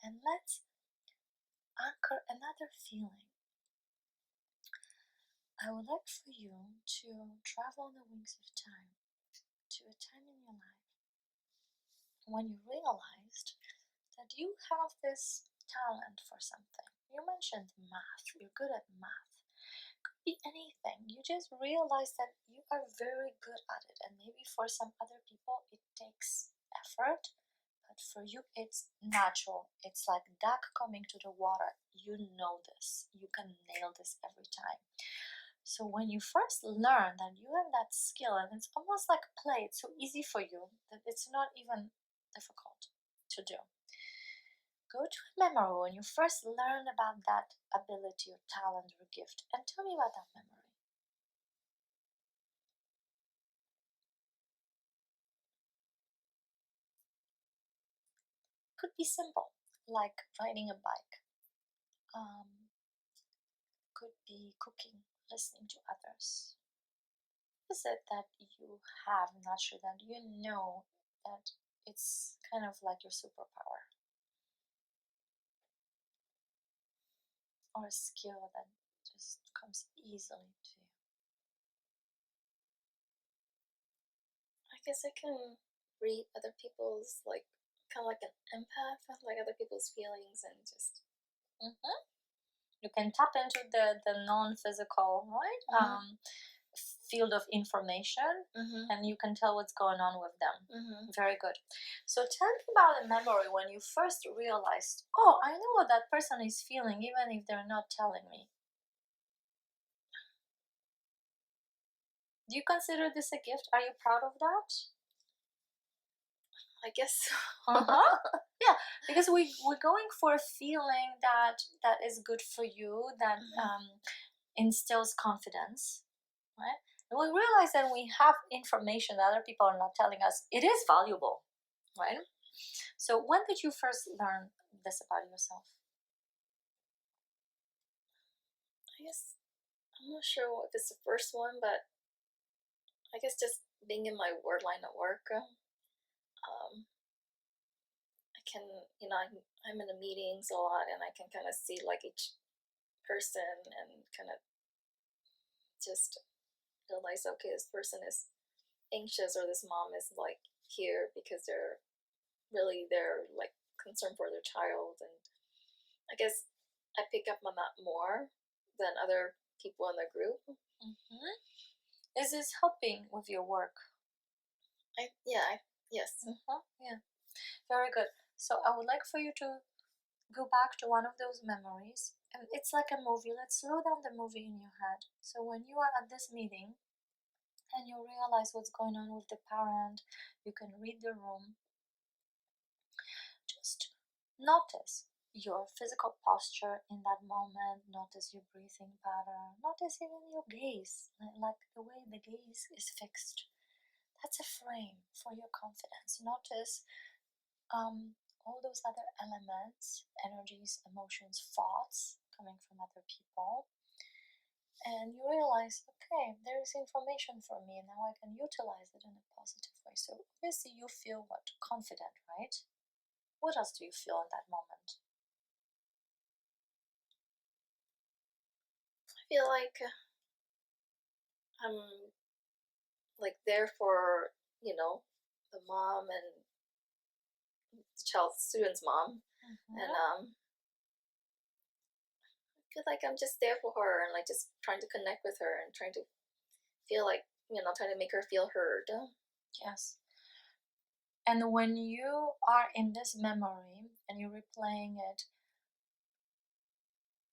And let's anchor another feeling. I would like for you to travel on the wings of time to a time in your life when you realized that you have this talent for something. You mentioned math, you're good at math. Could be anything. You just realize that you are very good at it, and maybe for some other people it takes effort, but for you it's natural. It's like duck coming to the water. You know this. You can nail this every time. So when you first learn that you have that skill, and it's almost like play, it's so easy for you that it's not even difficult to do. Go to a memory when you first learn about that ability or talent or gift, and tell me about that memory. Could be simple, like riding a bike. Could be cooking, listening to others. What is it that you have naturally that you know that it's kind of like your superpower? Or a skill that just comes easily to you? I guess I can read other people's, like, kind of like an empath, like other people's feelings, and just You can tap into the non-physical, right? Field of information, and you can tell what's going on with them. Very good. So tell me about a memory when you first realized, oh, I know what that person is feeling even if they're not telling me. Do you consider this a gift? Are you proud of that? I guess so. Yeah, because we're going for a feeling that is good for you, that instills confidence, right? And we realize that we have information that other people are not telling us. It is valuable, right? So when did you first learn this about yourself? I guess I'm not sure if it's the first one, but I guess just being in my word line at work, I can, I'm in the meetings a lot, and I can kind of see like each person and kind of just realize, okay, this person is anxious, or this mom is like here because they're like concerned for their child. And I guess I pick up on that more than other people in the group. Is this helping with your work? Yes. Yeah, very good. So I would like for you to go back to one of those memories, and it's like a movie. Let's slow down the movie in your head. So when you are at this meeting and you realize what's going on with the parent, you can read the room. Just notice your physical posture in that moment. Notice your breathing pattern. Notice even your gaze, like the way the gaze is fixed. That's a frame for your confidence. Notice all those other elements, energies, emotions, thoughts coming from other people. And you realize, okay, there is information for me, and now I can utilize it in a positive way. So obviously you feel what? Confident, right? What else do you feel in that moment? I feel like I'm like there for, the mom and the student's mom. And I feel like I'm just there for her, and like just trying to connect with her, and trying to feel like, trying to make her feel heard. Yes. And when you are in this memory and you're replaying it,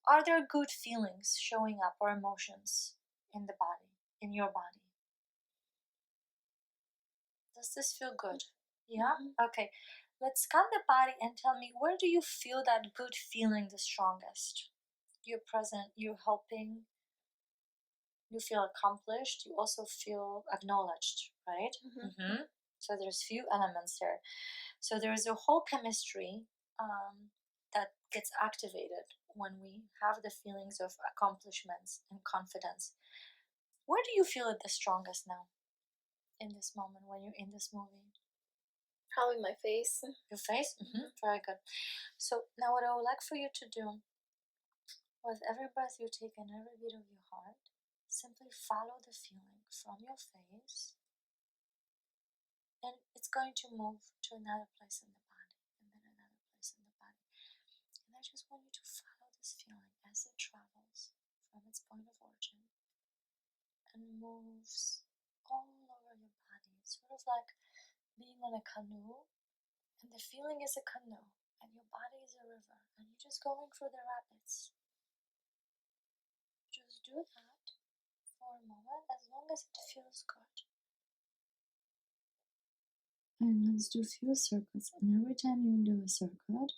are there good feelings showing up or emotions in the body, in your body? Does this feel good? Yeah? Okay. Let's scan the body and tell me, where do you feel that good feeling the strongest? You're present, you're helping, you feel accomplished, you also feel acknowledged, right? So there's few elements there. So there's a whole chemistry that gets activated when we have the feelings of accomplishments and confidence. Where do you feel it the strongest now, in this moment, when you're in this movie? Probably my face. Your face? Very good. So now what I would like for you to do, with every breath you take and every beat of your heart, simply follow the feeling from your face, and it's going to move to another place in the body, and then another place in the body. And I just want you to follow this feeling as it travels from its point of origin and moves all over your body. It's sort of like being on a canoe, and the feeling is a canoe, and your body is a river, and you're just going through the rapids. Just do that for a moment, as long as it feels good. And let's do a few circuits, and every time you do a circuit,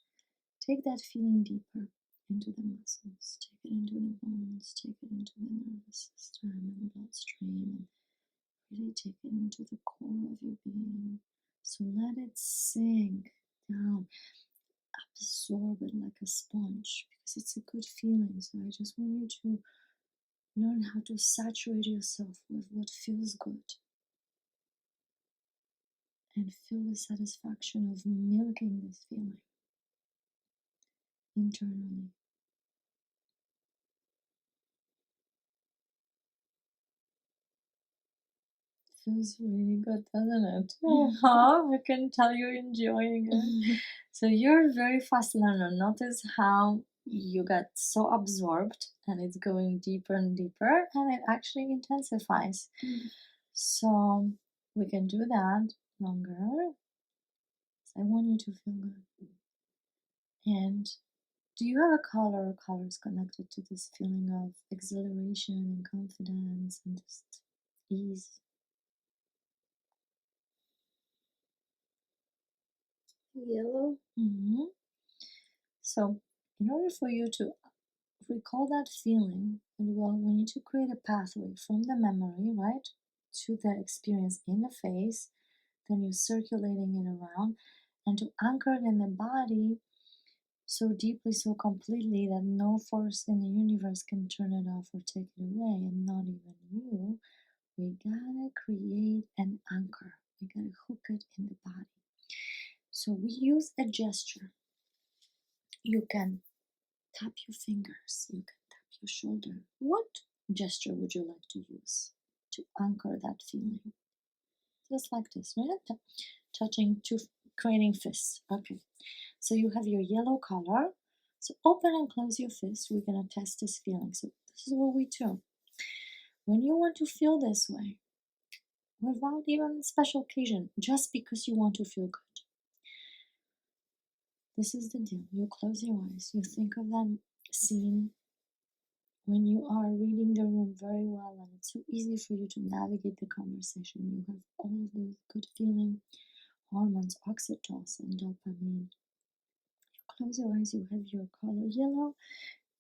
take that feeling deeper into the muscles, take it into the bones, take it into the nervous system and bloodstream, and really take it into the core of your being. So let it sink down, absorb it like a sponge, because it's a good feeling. So I just want you to learn how to saturate yourself with what feels good, and feel the satisfaction of milking this feeling internally. Feels really good, doesn't it? I can tell you're enjoying it. So you're a very fast learner. Notice how you get so absorbed, and it's going deeper and deeper, and it actually intensifies. So we can do that longer. So I want you to feel good. And do you have a color or colors connected to this feeling of exhilaration and confidence and just ease? Yellow. So in order for you to recall that feeling, and well, we need to create a pathway from the memory, right, to the experience in the face, then you're circulating it around, and to anchor it in the body so deeply, so completely, that no force in the universe can turn it off or take it away, and not even you. We gotta create an anchor. We gotta hook it in the body. So we use a gesture. You can tap your fingers, you can tap your shoulder. What gesture would you like to use to anchor that feeling? Just like this, right? Touching to creating fists. Okay. So you have your yellow color. So open and close your fist. We're gonna test this feeling. So this is what we do. When you want to feel this way, without even special occasion, just because you want to feel good. This is the deal. You close your eyes. You think of that scene when you are reading the room very well, and it's so easy for you to navigate the conversation. You have all of those good feeling hormones, oxytocin, dopamine. You close your eyes, you have your color yellow,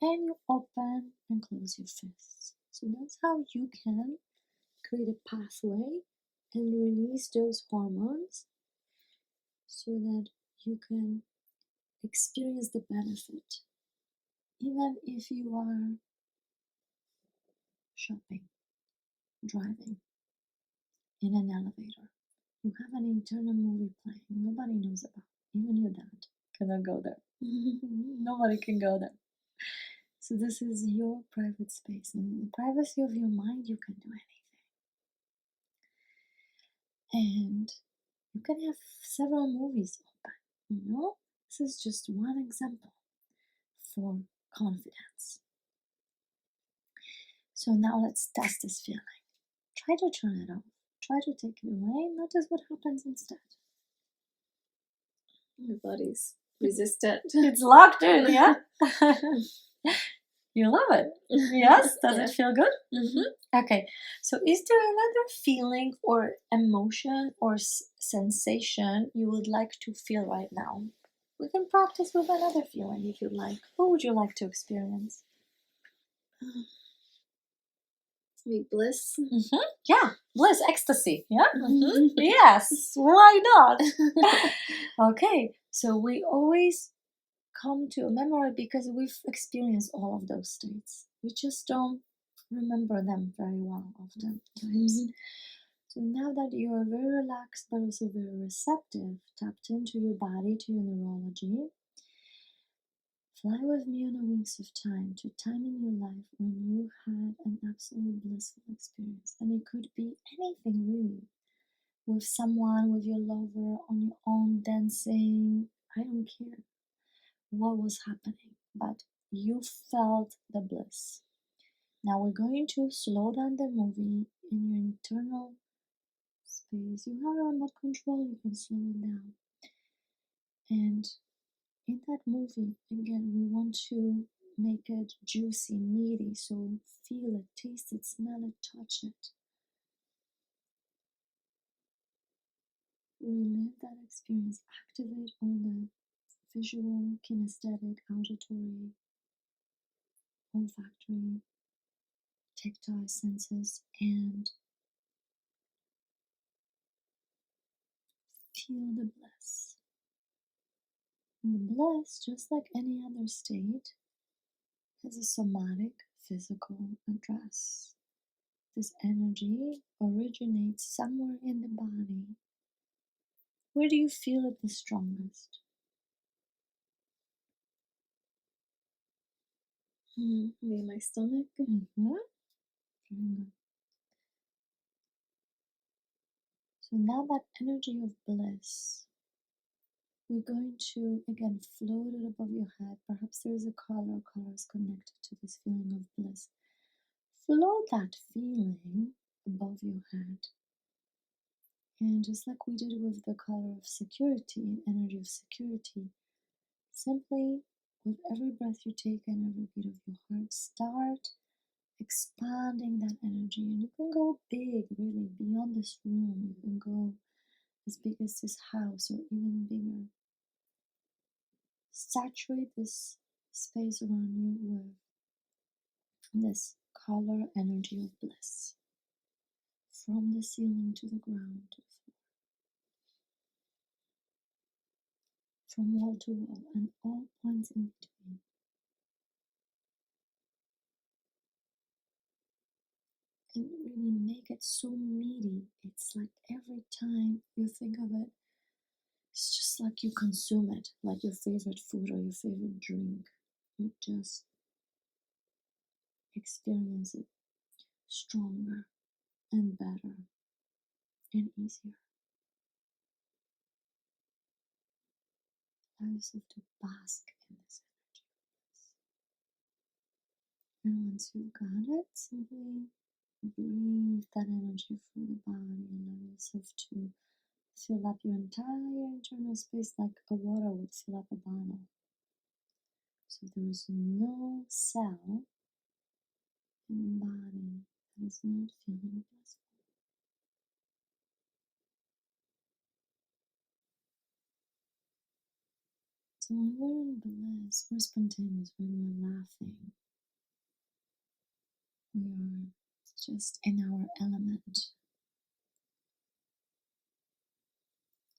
and you open and close your fists. So that's how you can create a pathway and release those hormones so that you can experience the benefit, even if you are shopping, driving, in an elevator. You have an internal movie playing nobody knows about. Even your dad cannot go there. Nobody can go there. So this is your private space. And in the privacy of your mind, you can do anything. And you can have several movies open, you know? This is just one example for confidence. So now let's test this feeling. Try to turn it off. Try to take it away. Notice what happens instead. My body's resistant. It's locked in, yeah? You love it. Yes? Does it feel good? Okay. So is there another feeling or emotion or sensation you would like to feel right now? We can practice with another feeling if you'd like. What would you like to experience? Maybe bliss. Yeah, bliss, ecstasy. Yeah. Yes. Why not? Okay. So we always come to a memory because we've experienced all of those states. We just don't remember them very well often times. So now that you are very relaxed but also very receptive, tapped into your body, to your neurology, fly with me on the wings of time to a time in your life when you had an absolutely blissful experience. And it could be anything really. With someone, with your lover, on your own, dancing, I don't care what was happening, but you felt the bliss. Now we're going to slow down the movie in your internal space. You have a remote control, you can slow it down. And in that movie, again, we want to make it juicy, meaty, so feel it, taste it, smell it, touch it. Relive that experience, activate all the visual, kinesthetic, auditory, olfactory, tactile senses, and feel the bliss. And the bliss, just like any other state, has a somatic, physical address. This energy originates somewhere in the body. Where do you feel it the strongest? Maybe my stomach. Very good. So now that energy of bliss, we're going to again float it above your head. Perhaps there is a color is connected to this feeling of bliss. Float that feeling above your head. And just like we did with the color of security and energy of security, simply with every breath you take and every beat of your heart, start expanding that energy. And you can go big, really, beyond this room. You can go as big as this house or even bigger. Saturate this space around you with this color energy of bliss. From the ceiling to the ground, to the floor. From wall to wall, and all points in between. And really make it so meaty. It's like every time you think of it, it's just like you consume it, like your favorite food or your favorite drink. You just experience it stronger and better and easier. Allow yourself to bask in this energy. And once you've got it, simply breathe that energy through the body and allow yourself to fill up your entire internal space like a water would fill up a bottle. So there is no cell in the body that is not feeling blissful. So when we're in bliss, we're spontaneous, when we're laughing, we are just in our element.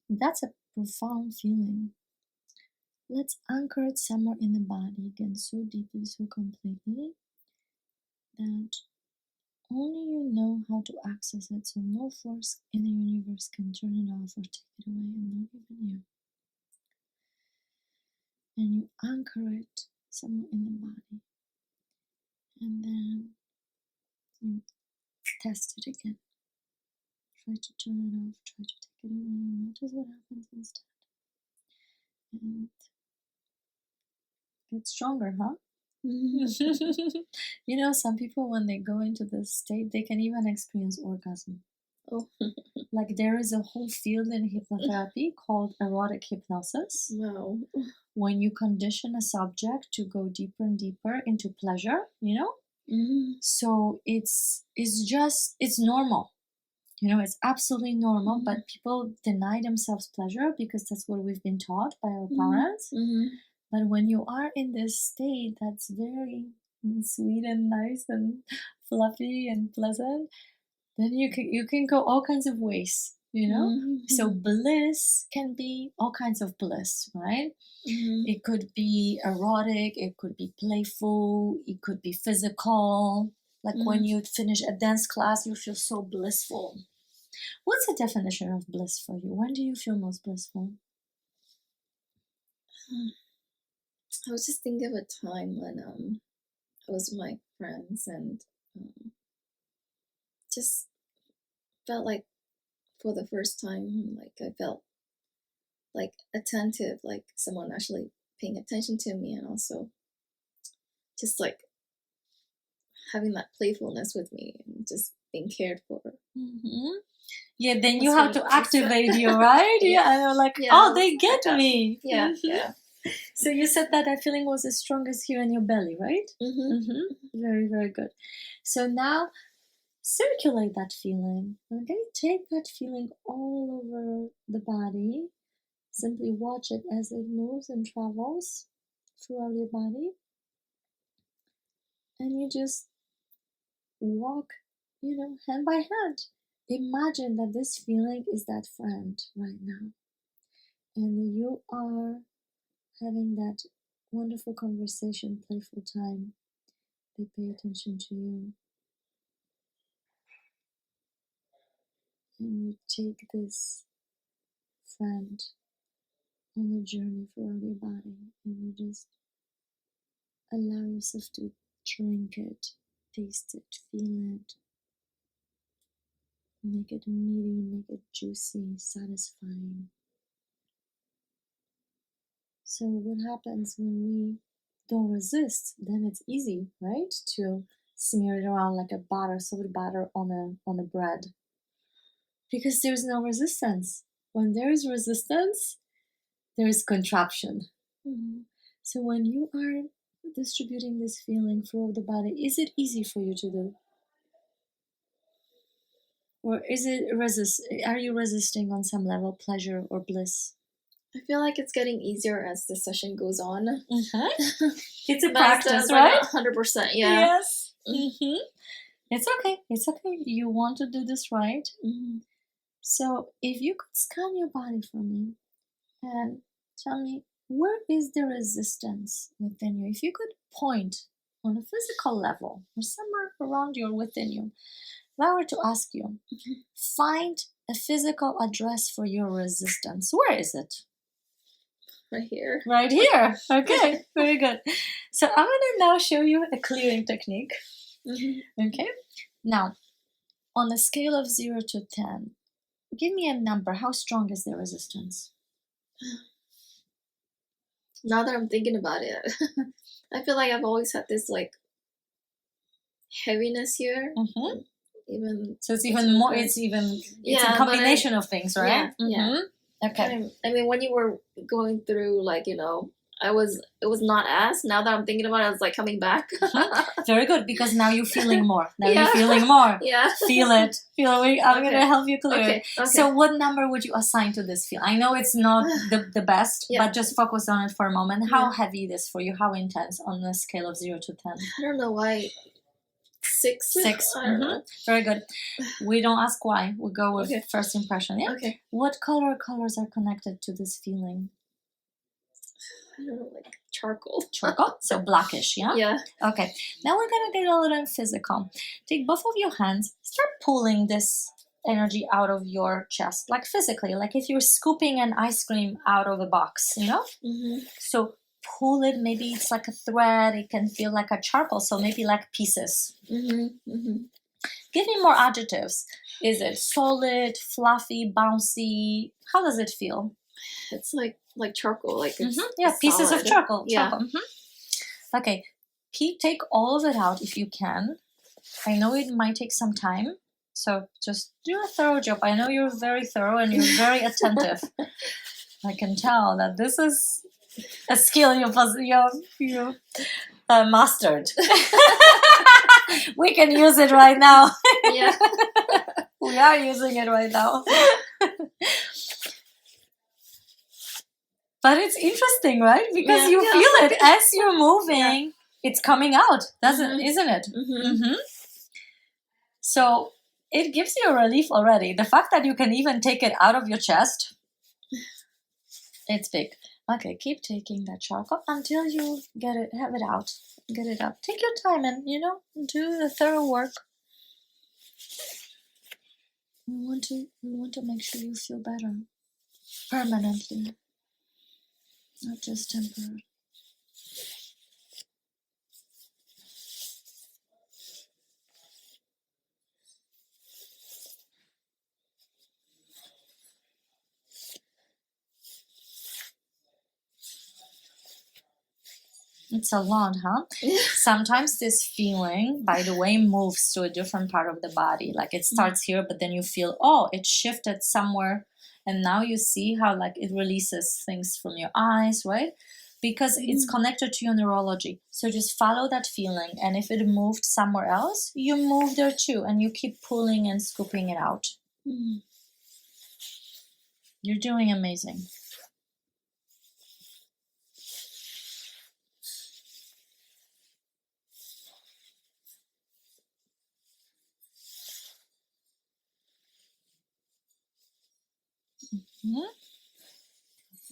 That's a profound feeling. Let's anchor it somewhere in the body, again, so deeply, so completely, that only you know how to access it, so no force in the universe can turn it off or take it away, and not even you. And you anchor it somewhere in the body, and then you test it again. Try to turn it off, try to take it away, notice what happens instead. And get stronger, huh? You know, some people, when they go into this state, they can even experience orgasm. Oh. Like there is a whole field in hypnotherapy called erotic hypnosis. Wow. When you condition a subject to go deeper and deeper into pleasure, you know? So it's normal. You know, it's absolutely normal, but people deny themselves pleasure because that's what we've been taught by our parents. But when you are in this state that's very sweet and nice and fluffy and pleasant, then you can go all kinds of ways, you know? So bliss can be all kinds of bliss, right? It could be erotic, it could be playful, it could be physical. Like when you finish a dance class, you feel so blissful. What's the definition of bliss for you? When do you feel most blissful? I was just thinking of a time when I was with my friends and just felt like for the first time, like I felt like attentive, like someone actually paying attention to me, and also just like having that playfulness with me and just being cared for. Mm-hmm. Yeah, then you That's have really to nice. activate you, right? Yeah, and you're like, Yeah, oh, they get like me. Yeah, Mhm. yeah. So you said that that feeling was the strongest here in your belly, right? Very, very good. So now circulate that feeling. Okay, take that feeling all over the body. Simply watch it as it moves and travels throughout your body. And you just walk, hand by hand. Imagine that this feeling is that friend right now. And you are having that wonderful conversation, playful time. They pay attention to you. And you take this friend on a journey throughout your body. And you just allow yourself to drink it, taste it, feel it. Make it meaty, make it juicy, satisfying. So what happens when we don't resist? Then it's easy, right? To smear it around like a batter, soft batter on a bread. Because there's no resistance. When there is resistance, there is contraption. So when you are distributing this feeling throughout the body, is it easy for you to do? Or is it are you resisting on some level pleasure or bliss? I feel like it's getting easier as the session goes on. It's a practice, right? 100%, yeah. Yes. It's okay. It's okay. You want to do this right. So if you could scan your body for me and tell me, where is the resistance within you? If you could point on a physical level or somewhere around you or within you, if I were to ask you, find a physical address for your resistance, where is it? Right here. Right here. Okay, very good. So I'm going to now show you a clearing technique. Okay. Now, on a scale of 0 to 10, give me a number. How strong is the resistance? Now that I'm thinking about it, I feel like I've always had this like heaviness here. Even so it's even more. It's a combination of things, right? Yeah. Okay. I mean, when you were going through, like, it was not as. Now that I'm thinking about it, it's like coming back. Very good, because now you're feeling more. You're feeling more. Yeah. Feel it. I'm going to help you clear it. Okay. So what number would you assign to this feel? I know it's not the best, but just focus on it for a moment. How heavy it is for you? How intense on a scale of 0 to 10? I don't know why. 6. 6. Very good. We don't ask why. We go with first impression. Yeah. Okay. What colors are connected to this feeling? I don't know, like charcoal. Charcoal? So blackish, yeah? Yeah. Okay. Now we're gonna get a little physical. Take both of your hands. Start pulling this energy out of your chest, like physically, like if you're scooping an ice cream out of a box, So pull it. Maybe it's like a thread. It can feel like a charcoal, so maybe like pieces. Give me more adjectives. Is it solid, fluffy, bouncy? How does it feel? It's like charcoal, like it's pieces solid. of charcoal. Yeah. Okay, take all of it out if you can. I know it might take some time, so just do a thorough job. I know you're very thorough and you're very attentive. I can tell that this is a skill you mastered. We can use it right now. Yeah. We are using it right now. But it's interesting, right? Because you feel it as you're moving. It's coming out, isn't it? So it gives you a relief already. The fact that you can even take it out of your chest, it's big. Okay, keep taking that charcoal until you have it out. Get it out. Take your time and, do the thorough work. We want to make sure you feel better permanently, not just temporarily. It's a lot, huh? Sometimes this feeling, by the way, moves to a different part of the body. Like it starts here, but then you feel, oh, it shifted somewhere. And now you see how like it releases things from your eyes, right? Because it's connected to your neurology. So just follow that feeling. And if it moved somewhere else, you move there too. And you keep pulling and scooping it out. You're doing amazing.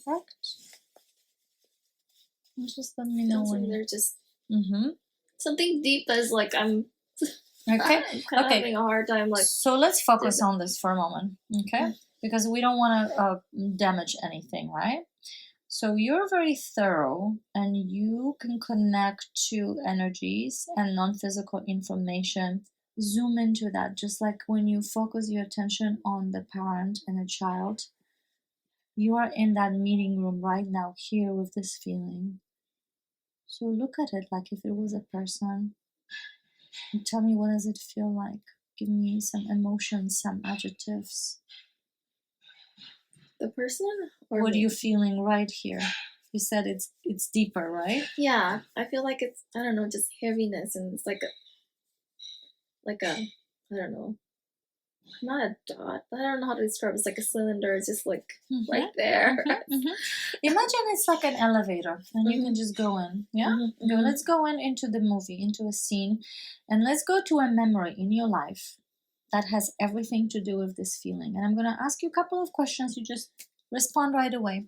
Perfect. Just let me know when they're just something deep as like I'm okay. kind of having a hard time. Like, so let's focus on this for a moment, okay? Because we don't want to damage anything, right? So you're very thorough, and you can connect to energies and non-physical information. Zoom into that, just like when you focus your attention on the parent and the child. You are in that meeting room right now, here with this feeling. So look at it like if it was a person. And tell me, what does it feel like? Give me some emotions, some adjectives. The person? Or what are you feeling right here? You said it's deeper, right? Yeah, I feel like it's, I don't know, just heaviness, and it's like a I don't know, not a dot. I don't know how to describe it. It's like a cylinder. It's just like right there. Imagine it's like an elevator, and you can just go in. Yeah. Let's go into the movie, into a scene, and let's go to a memory in your life that has everything to do with this feeling. And I'm gonna ask you a couple of questions. You just respond right away.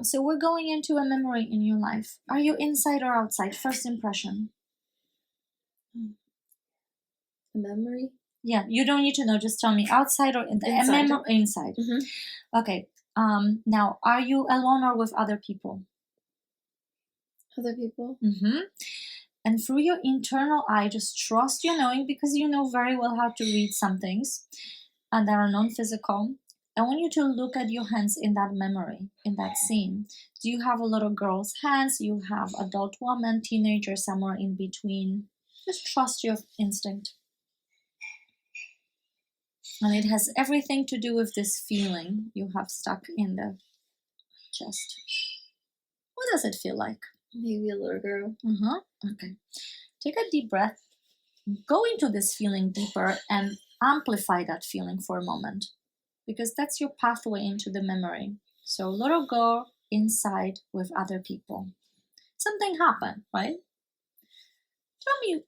So we're going into a memory in your life. Are you inside or outside? First impression. A memory? Yeah, you don't need to know. Just tell me, outside or inside. Inside. Okay. Now, are you alone or with other people? Other people. And through your internal eye, just trust your knowing, because you know very well how to read some things, and that are non-physical. I want you to look at your hands in that memory, in that scene. Do you have a little girl's hands? You have adult woman, teenager, somewhere in between? Just trust your instinct. And it has everything to do with this feeling you have stuck in the chest. What does it feel like? Maybe a little girl. Okay. Take a deep breath. Go into this feeling deeper and amplify that feeling for a moment, because that's your pathway into the memory. So little girl inside with other people. Something happened, right? Tell me,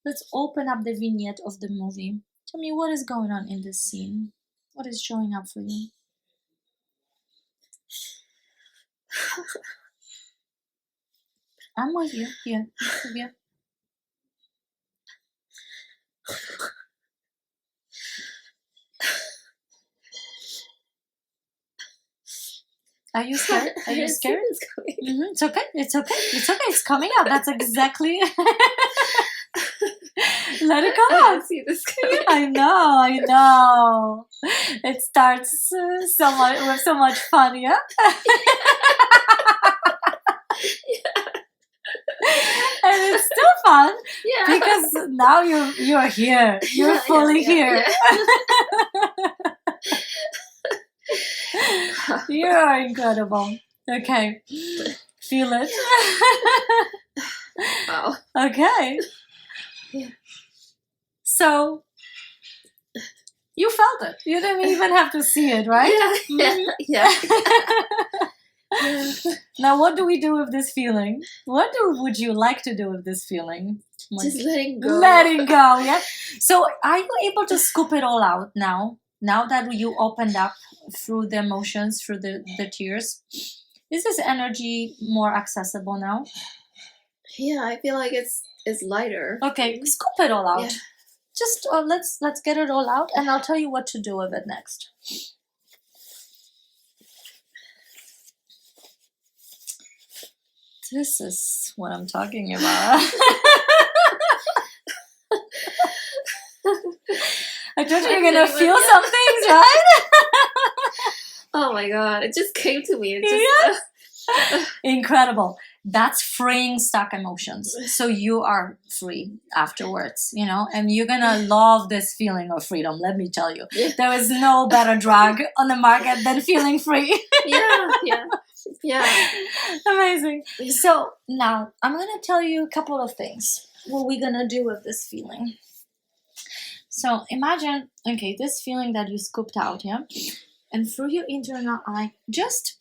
let's open up the vignette of the movie. Tell me, what is going on in this scene? What is showing up for you? I'm with you. Here. Are you scared? Are you scared? It's okay. It's okay. It's okay. It's coming out. That's exactly. Let it come out. See this coming. I know. It starts with so much fun, yeah. And it's still fun, because now you're here. You're fully here. You're incredible. Okay, feel it. Wow. Okay. Yeah. So you felt it. You didn't even have to see it, right? Yeah. Now, what do we do with this feeling? Would you like to do with this feeling? Just letting go. Letting go, yeah. So, are you able to scoop it all out now? Now that you opened up through the emotions, through the tears, is this energy more accessible now? Yeah, I feel like it's lighter. Okay, scoop it all out. just let's get it all out, and I'll tell you what to do with it next. This is what I'm talking about. I thought you were gonna feel some things, right? Oh my god, it just came to me. It just, Incredible. That's freeing stuck emotions. So you are free afterwards, you know, and you're gonna love this feeling of freedom. Let me tell you, there is no better drug on the market than feeling free. Yeah. Amazing. So now I'm gonna tell you a couple of things. What we're gonna do with this feeling. So imagine, okay, this feeling that you scooped out, yeah, and through your internal eye, just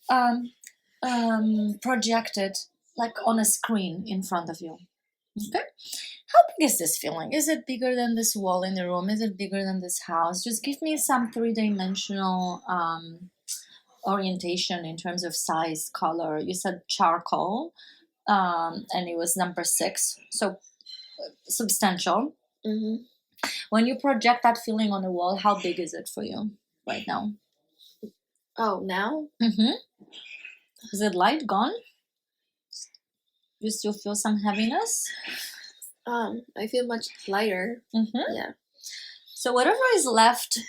project it like on a screen in front of you. Okay, how big is this feeling? Is it bigger than this wall in the room? Is it bigger than this house? Just give me some three-dimensional orientation in terms of size, color. You said charcoal, and it was number 6, so substantial. Mm-hmm. When you project that feeling on the wall, how big is it for you right now? Oh, now? Mm-hmm. Is it light, gone? You still feel some heaviness? I feel much lighter. Mm-hmm. Yeah. So whatever is left,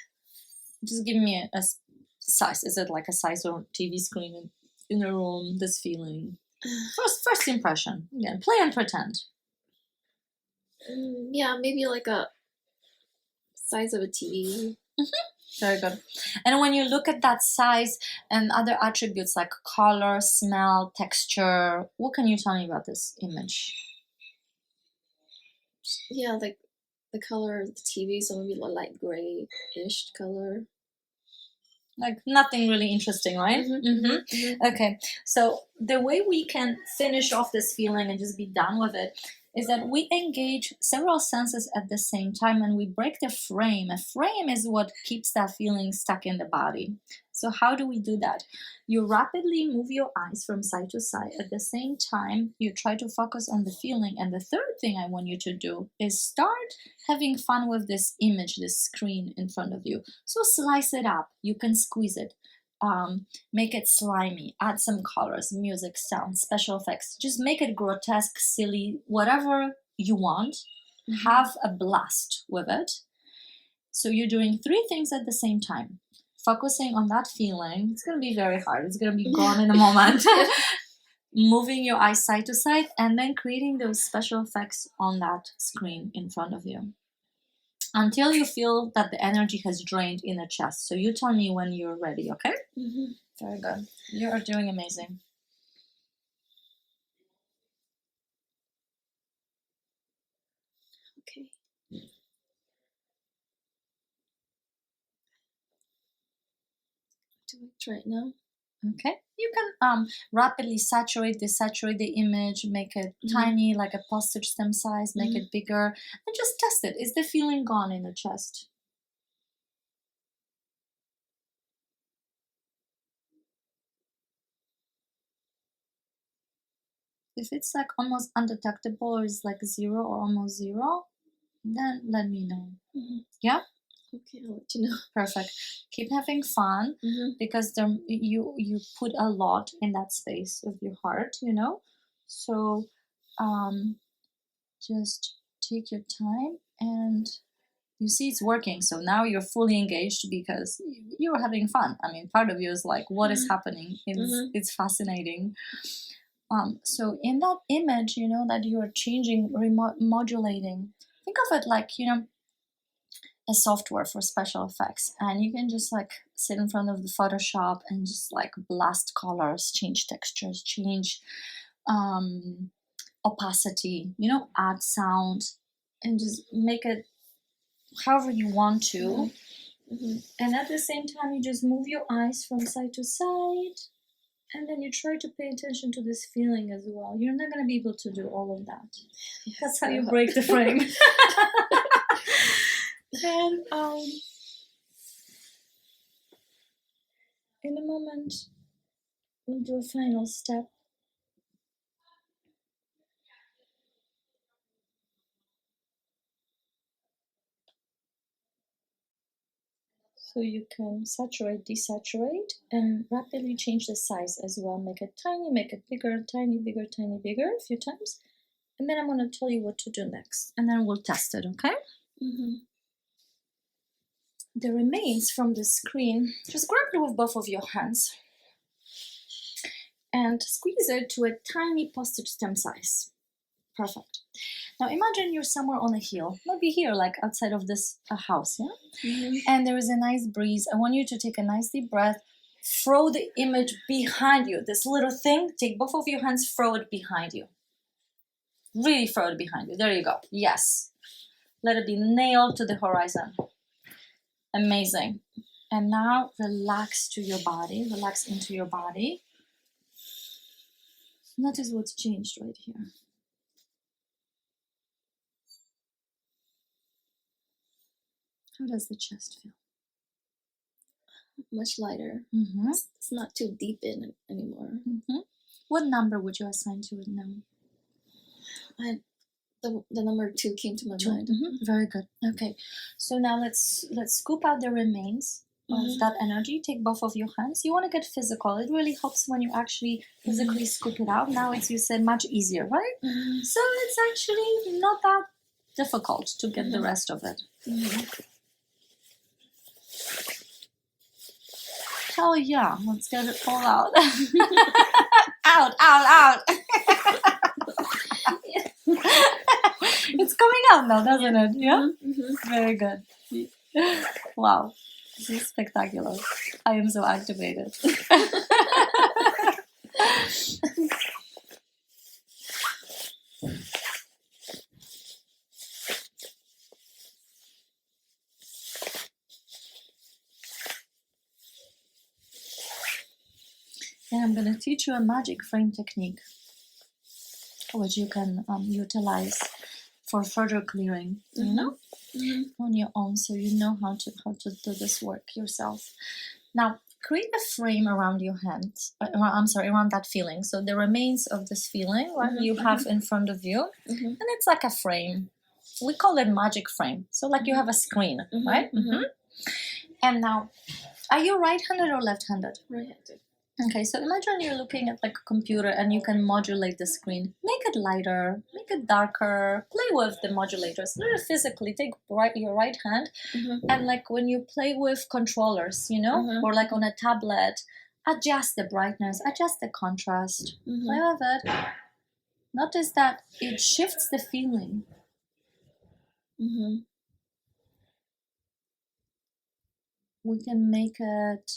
just give me a size. Is it like a size of TV screen in a room? This feeling. First impression. Again, play and pretend. Yeah, maybe like a size of a TV. Mm-hmm. Very good. And when you look at that size and other attributes like color, smell, texture, what can you tell me about this image? Yeah, like the color of the TV, so maybe a light grayish color. Like nothing really interesting, right? Mm-hmm, Mm-hmm. mm-hmm. Okay, so the way we can finish off this feeling and just be done with it is that we engage several senses at the same time and we break the frame. A frame is what keeps that feeling stuck in the body. So how do we do that? You rapidly move your eyes from side to side. At the same time, you try to focus on the feeling. And the third thing I want you to do is start having fun with this image, this screen in front of you. So slice it up. You can squeeze it. Make it slimy, add some colors, music, sound, special effects. Just make it grotesque, silly, whatever you want. Mm-hmm. Have a blast with it. So you're doing 3 things at the same time. Focusing on that feeling. It's going to be very hard. It's going to be gone in a moment. Moving your eyes side to side and then creating those special effects on that screen in front of you. Until you feel that the energy has drained in the chest. So you tell me when you're ready, okay? Mm-hmm. Very good. You are doing amazing. Okay. Do it right now. Okay. You can rapidly saturate, desaturate the image, make it tiny, like a postage stamp size, make it bigger, and just test it. Is the feeling gone in the chest? If it's like almost undetectable or it's like 0 or almost 0, then let me know. Mm-hmm. Yeah? Okay, I'll let you know. Perfect. Keep having fun because you put a lot in that space of your heart, you know? So just take your time and you see it's working. So now you're fully engaged because you're having fun. I mean, part of you is like, what is happening? It's fascinating. So in that image, you know, that you are changing, modulating, think of it like, you know, a software for special effects, and you can just like sit in front of the Photoshop and just like blast colors, change textures, change opacity, you know, add sound, and just make it however you want to. And at the same time, you just move your eyes from side to side, and then you try to pay attention to this feeling as well. You're not going to be able to do all of that. That's how you break the frame. And in a moment, we'll do a final step. So you can saturate, desaturate, and rapidly change the size as well. Make it tiny, make it bigger, tiny, bigger, a few times. And then I'm going to tell you what to do next. And then we'll test it, okay? The remains from the screen, just grab it with both of your hands and squeeze it to a tiny postage stamp size. Perfect. Now imagine you're somewhere on a hill, maybe here, like outside of this house, yeah? And there is a nice breeze. I want you to take a nice deep breath, throw the image behind you. This little thing, take both of your hands, throw it behind you. Really throw it behind you. There you go. Yes. Let it be nailed to the horizon. Amazing. And now relax to your body, relax into your body. Notice what's changed right here. How does the chest feel? Much lighter. It's not too deep in anymore. What number would you assign to it now? The number 2 came to my mind. Very good. Okay, so now let's scoop out the remains of that energy. Take both of your hands. You want to get physical. It really helps when you actually physically scoop it out. Now it's, you said, much easier, right? So it's actually not that difficult to get the rest of it. Hell yeah, let's get it all out. out. It's coming out now, doesn't it? Yeah? Very good. Wow, this is spectacular. I am so activated. And I'm going to teach you a magic frame technique, which you can utilize for further clearing, you know, on your own, so you know how to do this work yourself. Now, create a frame around your hand. Around that feeling. So the remains of this feeling, right, you have in front of you, and it's like a frame. We call it magic frame. So like you have a screen, right? And now, are you right-handed or left-handed? Right-handed. Okay, so imagine you're looking at like a computer and you can modulate the screen. Make it lighter, make it darker, play with the modulators. Literally physically take your right hand and like when you play with controllers, you know, or like on a tablet, adjust the brightness, adjust the contrast, play with it. Notice that it shifts the feeling. We can make it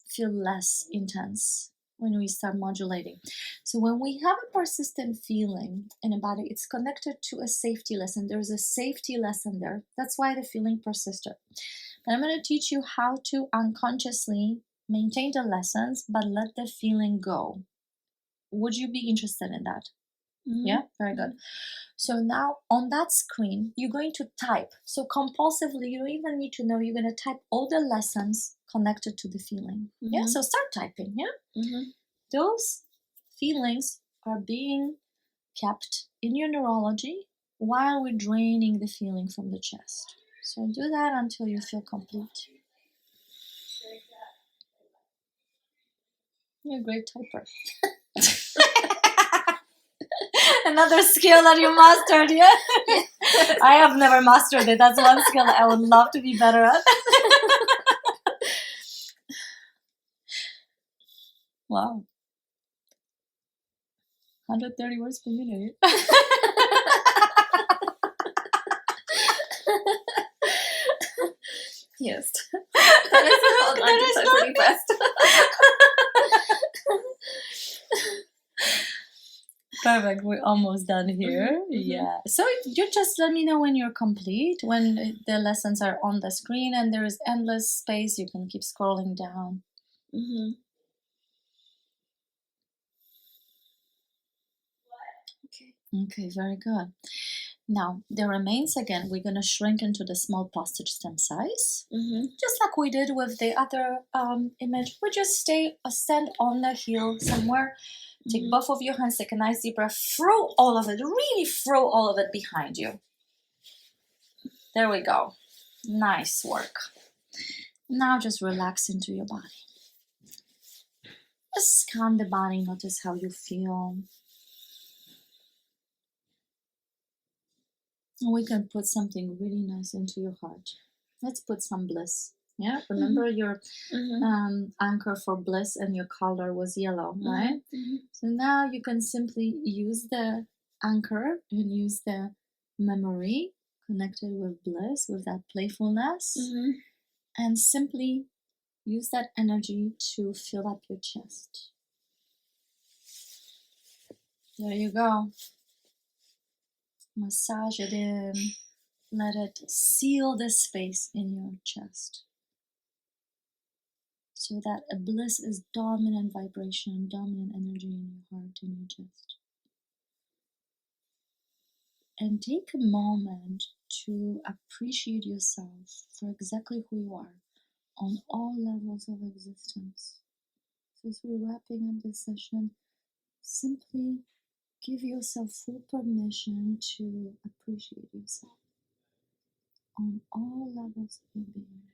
feel less intense when we start modulating. So when we have a persistent feeling in a body, it's connected to a safety lesson. There's a safety lesson there. That's why the feeling persisted. And I'm going to teach you how to unconsciously maintain the lessons, but let the feeling go. Would you be interested in that? Yeah, very good. So now on that screen, you're going to type. So compulsively, you don't even need to know, you're going to type all the lessons connected to the feeling. Yeah, so start typing. Yeah, those feelings are being kept in your neurology while we're draining the feeling from the chest. So do that until you feel complete. You're a great typer. Another skill that you mastered, yeah? I have never mastered it. That's one skill I would love to be better at. Wow. 130 words per minute. Yes. That is pretty fast. Perfect, we're almost done here. Yeah. So you just let me know when you're complete, when the lessons are on the screen and there is endless space, you can keep scrolling down. Okay, very good. Now, the remains, again, we're going to shrink into the small postage stamp size. Just like we did with the other image. We just stand on the hill somewhere. Take both of your hands, take a nice deep breath, throw all of it, really throw all of it behind you. There we go. Nice work. Now just relax into your body. Just scan the body, notice how you feel. And we can put something really nice into your heart. Let's put some bliss. Yeah, remember your anchor for bliss, and your color was yellow, right? So now you can simply use the anchor and use the memory connected with bliss, with that playfulness, and simply use that energy to fill up your chest. There you go. Massage it in. Let it seal the space in your chest, so that a bliss is dominant vibration, dominant energy in your heart, in your chest. And take a moment to appreciate yourself for exactly who you are on all levels of existence. So as we're wrapping up this session, simply give yourself full permission to appreciate yourself on all levels of your being.